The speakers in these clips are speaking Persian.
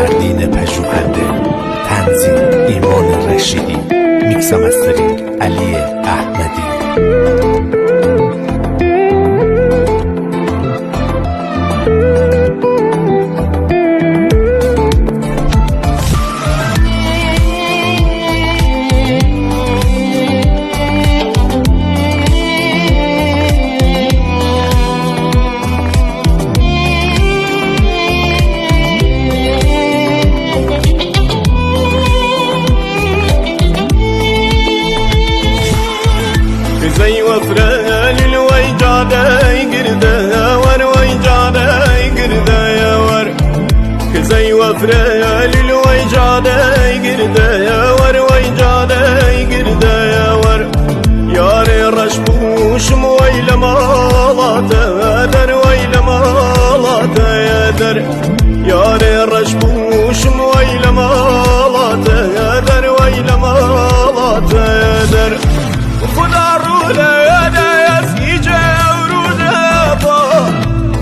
فردین پژوهنده، تنظیم ایمان رشیدی، میکس و مسترینگ علی احمدی. زي وفران الويجادة يقرده ور ويجادة يقرده يا ور زي وفران الويجادة يقرده ور ويجادة يقرده يا ور يا ري رشبوش مويل مالاته در ويل مالاته يا در يا ري رشبوش مويل مالاته در ويل مالاته يا در خدا روله یاده یزیجه وروده با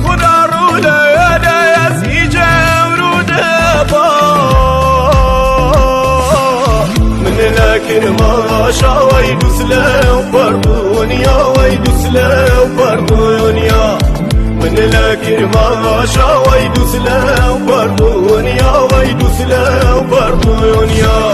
خدا روله یاده یزیجه وروده با من لكن ما شاوي دوسله وبردونيا ويدوسله وبردونيا من لكن ما شاوي دوسله وبردونيا ويدوسله وبردونيا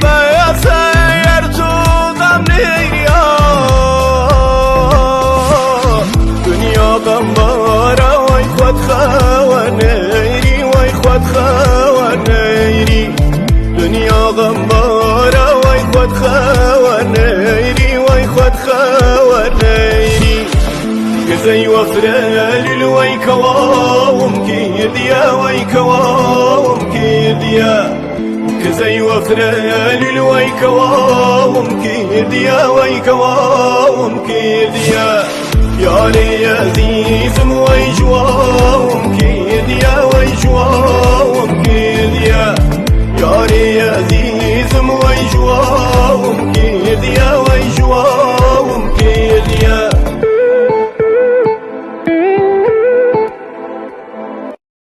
ما سيرت ضمني دنيا غمارة ويخوت خوانيري ويخوت خوانيري دنيا غمارة ويخوت خوانيري ويخوت خوانيري كزي وفرال الويكواوم كيديا ويكواوم كيديا كزي وفرال الويكواوم كيديا ويكواوم كيديا يا لي عزيز ويجواوم كيديا